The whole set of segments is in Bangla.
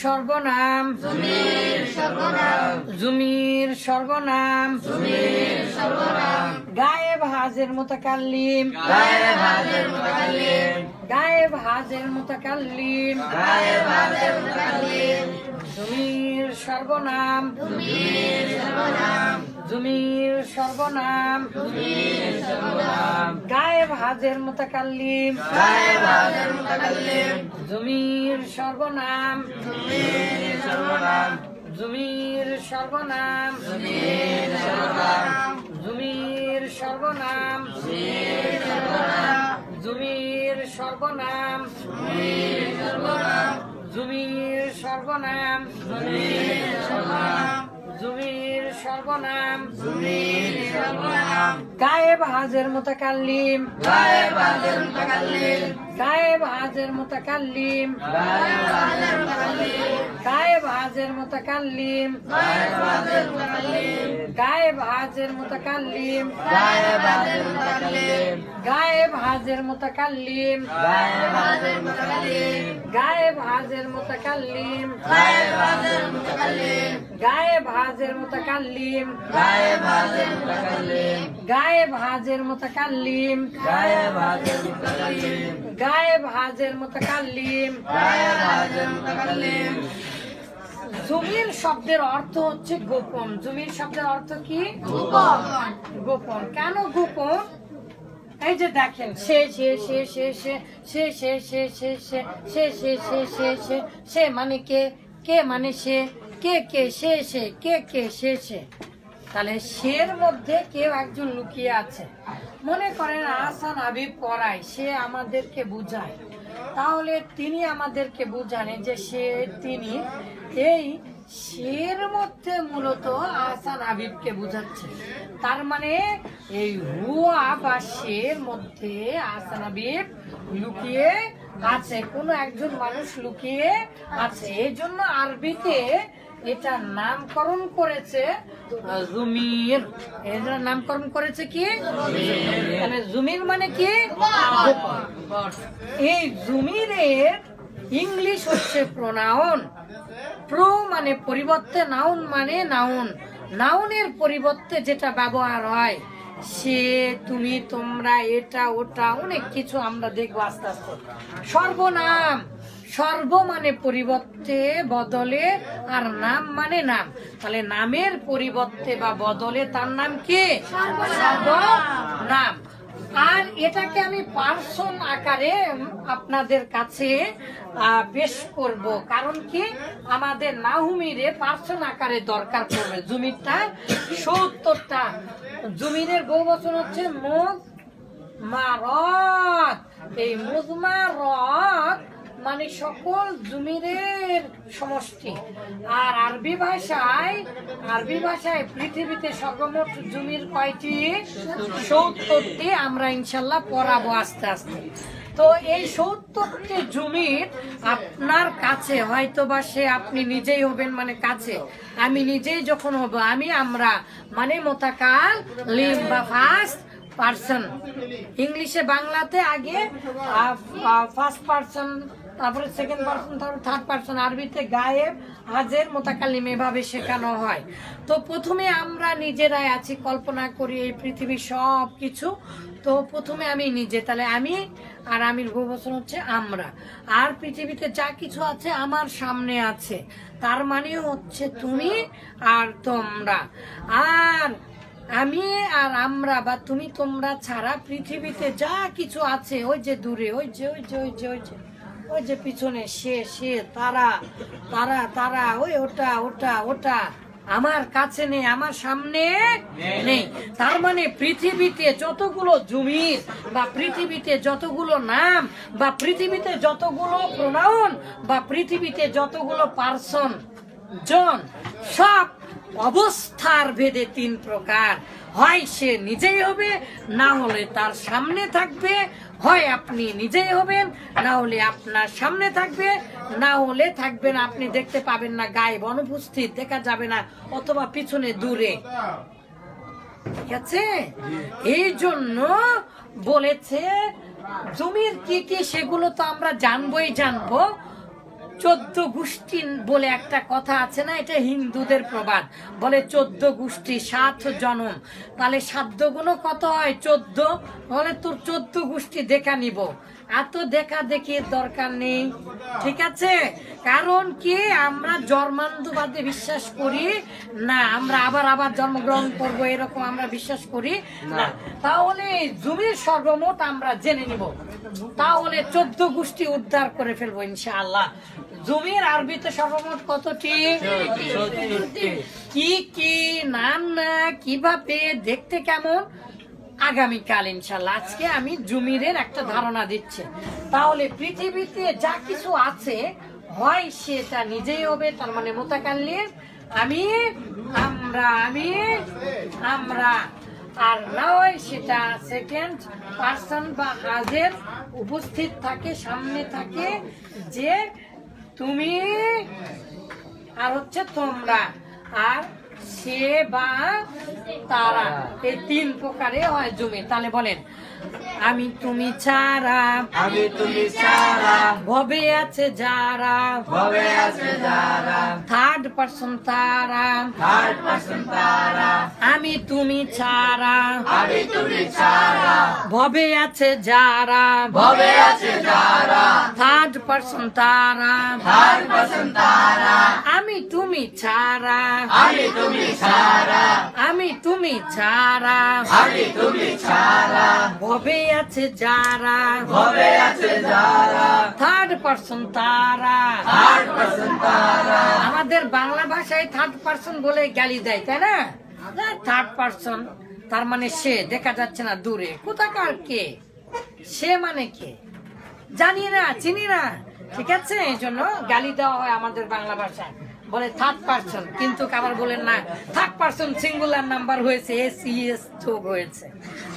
সর্বনাম জুমির সর্বনাম গায়েব হাজির মুতাকাল্লিম গায়েব হাজির মুতাকাল্লিম জুমির সর্বনাম জুমির সর্বনাম গায়েব হাজির মুতাকাল্লিম জুমির সর্বনাম জুমির সর্বনাম জুমির সর্বনাম জুমির সর্বনাম জুমির সর্বনাম জুমির সর্বনাম গায়েব হাজির মুতাকাল্লিম গায়েব হাজির মুতাকাল্লিম গায়েব হাজির মুতাকাল্লিম গায়েব হাজির মুতাকাল্লিম গায়েব হাজির মুতাকাল্লিম গায়েব হাজির মুতাকাল্লিম গায়েব হাজির মুতাকাল্লিম গায়েব হাজির মুতাকাল্লিম গায়েব হাজির মুতাকাল্লিম জুমির শব্দের অর্থ হচ্ছে গোপন। জুমির শব্দের অর্থ কি? গোপন। কেন গোপন? এই যে দেখেন সে সে সে সে সে সে সে সে সে সে সে সে সে সে সে সে মানে কে, কে মানে সে, কে কে সে সে কে কে সে সে। তাহলে সের মধ্যে কেউ একজন লুকিয়ে আছে। মনে করেন আহসান হাবিব পড়ায়, সে আমাদেরকে বুঝায়, তাহলে তিনি আমাদেরকে বুঝান যে সে তিনি এই সের মধ্যে মূলত আহসান হাবিবকে বুঝাচ্ছে। তার মানে এই হুয়া বা সের মধ্যে আহসান হাবিব লুকিয়ে আছে, কোনো একজন মানুষ লুকিয়ে আছে। এই জন্য আরবিতে এটা নামকরণ করেছে জুমির। এটার নামকরণ করেছে কি? মানে জুমির মানে কি? এই জুমিরের ইংলিশ হচ্ছে প্রোনাউন। প্রো মানে পরিবর্তে, নাউন মানে নাউন। নাউনের পরিবর্তে যেটা ব্যবহার হয় সে, তুমি, তোমরা, এটা, ওটা, অনেক কিছু আমরা দেখবো আস্তে আস্তে। সর্বনাম, সর্ব মানে পরিবর্তে, বদলে, আর নাম মানে নাম। তাহলে নামের পরিবর্তে বা বদলে তার নাম কি? সর্বনাম। আর এটাকে আমি পার্সন আকারে আপনাদের কাছে পেশ করব, কারণ কি আমাদের নাহুমিরে পার্সন আকারে দরকার পড়বে। জুমিরটা ৭০টা। জুমিরের বহুবচন হচ্ছে মুজমারাত। এই মুজমারাত মানে সকল জুমিরের সমষ্টি। আর আরবি ভাষায় পৃথিবীতে সর্বমোট জুমির কয়টি? ৭০টি। আমরা ইনশাল্লাহ পড়াবো আস্তে আস্তে। তো এই ৭০টি জুমির আপনার কাছে হয়তো বা সে আপনি নিজেই হবেন, মানে কাছে। আমি নিজেই যখন হব, আমি, আমরা মানে মুতাকাল্লিম বা ফার্স্ট পারসন। ইংলিশে বাংলাতে আগে ফার্স্ট পারসন, তারপরে সেকেন্ড পারসন, তারপরে থার্ড পারসন। আরবিতে গায়েব হাজির মুতাকাল্লিম এভাবে শেখানো হয়। তো প্রথমে আমরা নিজেরাই আছি, কল্পনা করি এই পৃথিবীর সব কিছু। তো প্রথমে আমি নিজে, তাহলে আমি, আর আমির বহুবচন হচ্ছে আমরা। আর পৃথিবীতে যা কিছু আছে আমার সামনে আছে, তার মানে হচ্ছে তুমি আর তোমরা। আর আমি আর আমরা বা তুমি তোমরা ছাড়া পৃথিবীতে যা কিছু আছে, ওই যে দূরে, ওই যে ওই যে ওই যে ওই যে ওই যে পিছনে সে সে তারা তারা তারা, ওই ওটা ওটা ওটা আমার কাছে নেই, আমার সামনে নেই। তার মানে পৃথিবীতে যতগুলো জুমির বা পৃথিবীতে যতগুলো নাম বা পৃথিবীতে যতগুলো প্রোনাউন বা পৃথিবীতে যতগুলো পার্সন জন, সব অবস্থার ভেদে ৩ প্রকার। হয় সে নিজেই হবে, না হলে তার সামনে থাকবে। হয় আপনি নিজেই হবেন, না হলে আপনার সামনে থাকবে, না হলে থাকবে না, আপনি দেখতে পাবেন না, গায়েব, অনুপস্থিত, দেখা যাবে না, অথবা পিছনে দূরে। ঠিক আছে? এই জন্য বলেছে জমির কি কি সেগুলো তো আমরা জানবই জানবো। 14 গোষ্ঠী বলে একটা কথা আছে না, এটা হিন্দুদের প্রবাদ, বলে 14 গোষ্ঠী 7 জনম, তাহলে 7 গুণ কত হয় 14, বলে তোর 14 গোষ্ঠী দেখা নিব, এত দেখা দেখির দরকার নেই, ঠিক আছে? কারণ কি আমরা জন্মান্ধবাদে বিশ্বাস করি না, আমরা আবার আবার জন্মগ্রহণ করব এরকম আমরা বিশ্বাস করি না। তাহলে জমির সর্বমোট আমরা জেনে নিব, তাহলে 14 গোষ্ঠী উদ্ধার করে ফেলবো ইনশাআল্লাহ। জমির আরবিতে সর্বমোট কতটি? কি কি নাম, না কিভাবে, দেখতে কেমন, আগামীকাল ইনশাল্লাহ। আজকে আমি জমিরের একটা ধারণা দিচ্ছি। তাহলে পৃথিবীতে যা কিছু আছে হয় সেটা নিজেই হবে, তার মানে মুতাকাল্লিম, আমি, আমরা, আর না হয় সেটা সেকেন্ড পার্সন বা হাজির উপস্থিত থাকে, সামনে থাকে, যে তুমি আর হচ্ছে তোমরা আর সে বা তারা, এই 3 প্রকারে হয় জমি। তাহলে বলেন, আমি তুমি ছাড়া, আমি তুমি ছাড়া, ভবে আছে যারা, ভবে আছে যারা, থার্ড পার্সন তারা, থার্ড পার্সন তারা, আমি তুমি ছাড়া, আমি তুমি ছাড়া, ভবে আছে যারা, ভবে আছে যারা, থার্ড পার্সন তারা, থার্ড পার্সন তারা, আমি তুমি ছাড়া, আমি তুমি ছাড়া, আমি তুমি ছাড়া, আমি তুমি ছাড়া, ভবে আছে যারা, ভবে আছে যারা, থার্ড পার্সন তারা। থার্ড পার্সন তারা। আমাদের বাংলা ভাষায় থার্ড পার্সন বলে গালি দেয়, তাই না? থার্ড পার্সন তার মানে সে, দেখা যাচ্ছে না দূরে, কোথাকার কে, সে মানে কে জানি না, চিনি না, ঠিক আছে? এই জন্য গালি দেওয়া হয় আমাদের বাংলা ভাষায়, বলে থার্ড পার্সন, কিন্তু আবার বলেন না থার্ড পার্সন সিঙ্গুলার নাম্বার হয়েছে, এস যোগ হয়েছে,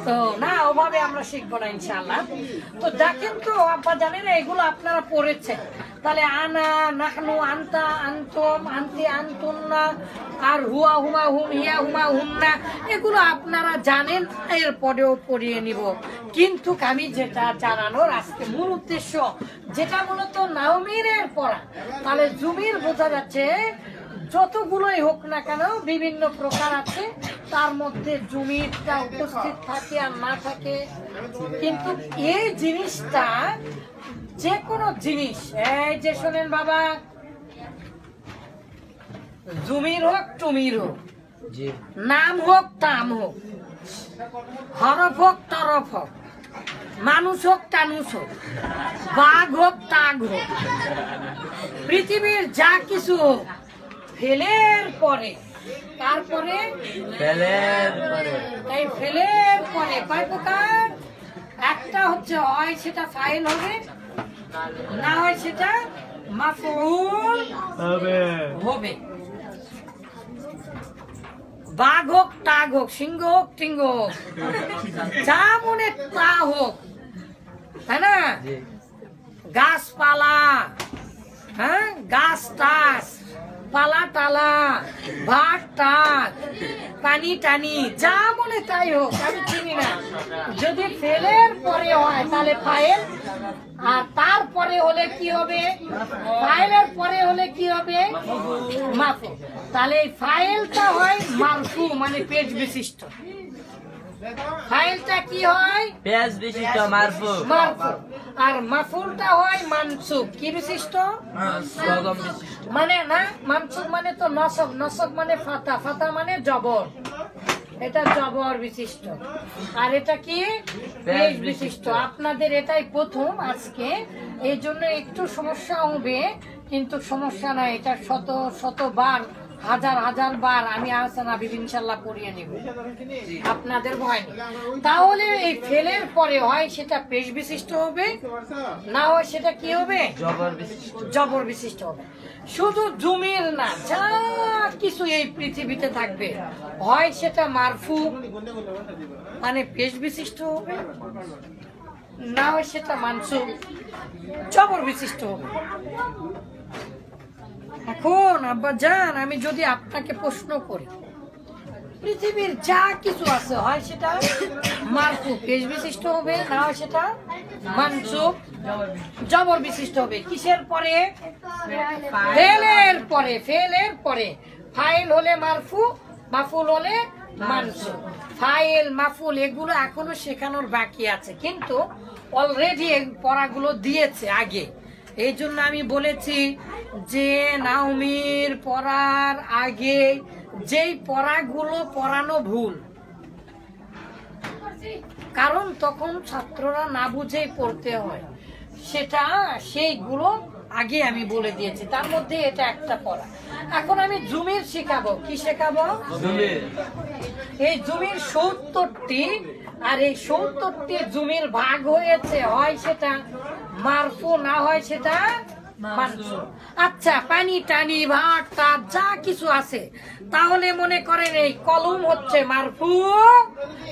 তো না ওভাবে আমরা শিখবো না ইনশাআল্লাহ। তো দেখেন তো আপা, জানেন না এগুলো আপনারা পড়েছেন, তাহলে আনা, নাহনু, আনতা, আনতুম, আনতি, আনতুন্না, আর হুয়া, হুমা, হুম, হিয়া, হুমা, হুমনা, এগুলো আপনারা জানেন, এরপরেও পড়িয়ে নিব। কিন্তু আমি যেটা জানানোর আজকে মূল উদ্দেশ্য, যেটা মূলত নাওমীরের পড়া, তাহলে জমির বোঝা যাচ্ছে যতগুলোই হোক না কেন বিভিন্ন প্রকার আছে, তার মধ্যে জমিটা উপস্থিত থাকে আর না থাকে, কিন্তু এই জিনিসটা যে কোনো জিনিস, এই যে শোনেন বাবা, জমির হোক টুমির হোক, জি, নাম হোক তাম হোক, হরফ হোক তরফ হোক, মানুষ হোক টানুষ হোক, বাঘ হোক তাগ হোক, পৃথিবীর যা কিছু হোক, ফেলের পরে, তারপরে ফেলের পরে, এই ফেলের পরে কয় প্রকার? একটা হচ্ছে হয় সেটা ফাইল হবে, না হয় সেটা মাফউল হবে। বাঘ হোক টাগ হোক, সিংহ হোক টিঙ্গ হোক, যা মনে তা হোক, তাই না? জি, গাছপালা, হ্যাঁ, গাছ টাছ, পালা টালা, ভাট টাক, পানি টানি, যা মনে তাই হোক, আমি চিনি না। যদি ফেলের পরে হয় তাহলে ফাইল, আর তারপরে হলে কি হবে? ফাইলের পরে হলে কি হবে? মাফু। তাহলে এই ফাইলটা হয় মারফু, মানে পেজ বিশিষ্ট। ফাইলটা কি হয়? পেজ বিশিষ্ট মারফু, মারফু। আর মাফুলটা হয় মানসুব, কি বিশিষ্ট? সগম বিশিষ্ট, মানে না, মানসুব মানে তো নসব, নসব মানে ফাতা, ফাতা মানে জবর, এটা জবর বিশিষ্ট। আর এটা কি? পেশ বিশিষ্ট। আপনাদের এটাই প্রথম আজকে, এই জন্য একটু সমস্যা হবে, কিন্তু সমস্যা নাই, এটা শত শতবার, হাজার হাজার বার আমি আহসান হাবিব ইনশাল্লাহ পড়িয়ে নিব, আপনাদের ভয় নেই। তাহলে এই ফেলের পরে হয় সেটা পেশ বিশিষ্ট হবে, না হয় সেটা কি হবে? জবর বিশিষ্ট, জবর বিশিষ্ট হবে। শুধু জমির না, যা কিছু এই পৃথিবীতে থাকবে হয় সেটা মারফু মানে পেশ বিশিষ্ট হবে, না হয় সেটা মানসুব জবর বিশিষ্ট হবে। এখন আব্বা জান, আমি যদি আপনাকে প্রশ্ন করি, পৃথিবীর যা কিছু আছে হয় সেটা মারফু পেশ বিশিষ্ট হবে, না হয় সেটা মানসুব জবর বিশিষ্ট হবে। কিসের পরে? ফেলের পরে। ফেলের পরে ফাইল হলে মারফু, মাফুল হলে মানসুব। ফাইল, মাফুল এগুলো এখনো শেখানোর বাকি আছে, কিন্তু অলরেডি এই পড়াগুলো দিয়েছে আগে। এই জন্য আমি বলেছি যে নাওমির পড়ার আগে যেই পড়াগুলো পড়ানো ভুল, কারণ তখন ছাত্ররা না বুঝেই পড়তে হয়, সেটা সেইগুলো আগে আমি বলে দিয়েছি। তার মধ্যে এটা একটা পড়া। এখন আমি জুমির শেখাবো। কি শেখাবো? এই জুমির ৭০টি, আর এই ৭০টি জুমির ভাগ হয়েছে, হয় সেটা মারফু, না হয় সেটা মানসুব। আচ্ছা, পানি টানি ভাত টাত যা কিছু আছে, তাহলে মনে করেন এই কলম হচ্ছে মারফু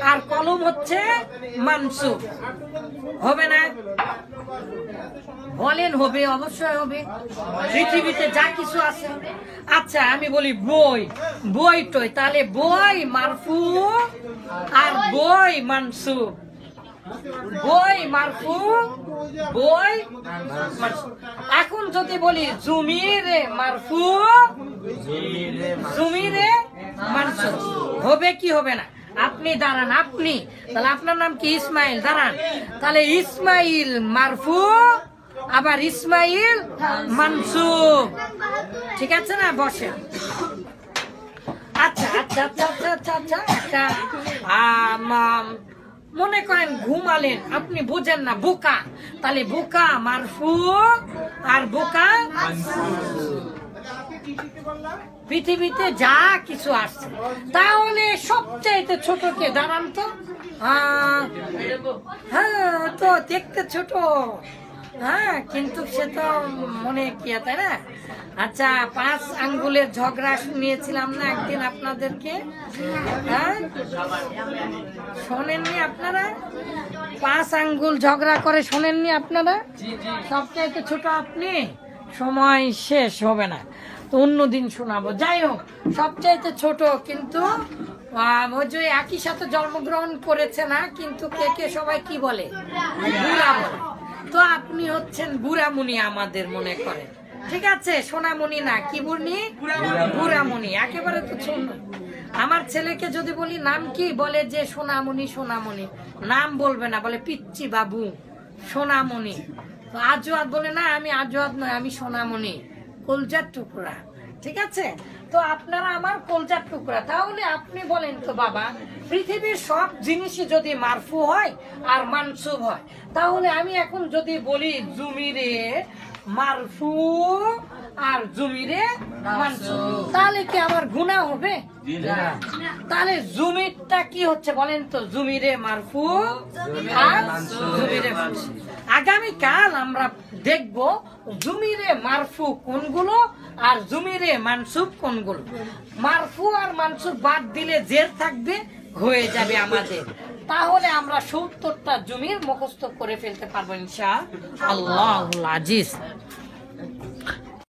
আর কলম হচ্ছে মানসুব, হবে না? বলেন হবে? অবশ্যই হবে। পৃথিবীতে যা কিছু আছে। আচ্ছা আমি বলি বই, বই টই, তাহলে বই মারফু আর বই মানসুব। বই মারফু, বই মানসুব। এখন যদি বলি জুমিরে মারফু, জুমিরে মানসুব, হবে কি হবে না? আপনি দাঁড়ান, আপনি, তাহলে আপনার নাম কি? ইসমাইল। দাঁড়ান, তাহলে ইসমাইল মারফু আবার ইসমাইল মানসুব, ঠিক আছে না? বসে। আচ্ছা আচ্ছা আচ্ছা আচ্ছা আচ্ছা আচ্ছা একটা মনে করেন ঘুমালেন, আপনি বুঝেন না, বোকা, তাহলে বোকা মারফু আর বোকা। পৃথিবীতে যা কিছু আসছে, তাহলে সবচাইতে ছোট কে? দাঁড়ান তো। হ্যাঁ, তো দেখতে ছোট, হ্যাঁ, কিন্তু সে তো মনে কি, তাই না? আচ্ছা, ৫ আঙ্গুলের ঝগড়া শুনিয়েছিলাম না একদিন আপনাদেরকে? হ্যাঁ, শোনেননি আপনারা? ৫ আঙ্গুল ঝগড়া করে শোনেননি আপনারা? সবচাইতে ছোট আপনি। সময় শেষ হবে না, তো অন্যদিন শোনাবো। যাই হোক, সবচাইতে ছোট, কিন্তু ওই যে একই সাথে জন্মগ্রহণ করেছে না, কিন্তু কে কে সবাই কি বলে? বুড়া বলে। তো আপনি হচ্ছেন বুড়ামুনি আমাদের, মনে করেন, ঠিক আছে? সোনামণি না, কি বুড়নি? বুড়ামণি, একেবারে তো ছোট। আমার ছেলেকে যদি বলি নাম কি, বলে যে সোনামণি। সোনামণি নাম বলবে না, বলে পিচ্চি বাবু সোনামণি। তো আজওয়াদ বলে না, আমি আজওয়াদ নয়, আমি সোনামণি, কলজার টুকরা, ঠিক আছে? তো আপনারা আমার কলজার টুকরা। তাহলে আপনি বলেন তো বাবা, পৃথিবীর সব জিনিসই যদি মারফু হয় আর মানসুব হয়, তাহলে আমি এখন যদি বলি জুমিরে মারফু আর জুমিরে মানসুব, তাহলে কি আমার গুনাহ হবে? তাহলে জুমিরটা কি হচ্ছে বলেন তো? জুমিরে মারফু আর জুমিরে মানসুব। আগামীকাল আমরা দেখব জুমিরে মারফু কোনগুলো আর জুমিরে মানসুব কোনগুলো। মারফু আর মানসুব বাদ দিলে জের থাকবে, হয়ে যাবে আমাদের। তাহলে আমরা ৭০টা জুমির মুখস্থ করে ফেলতে পারবো ইনশাআল্লাহুল আজিজ।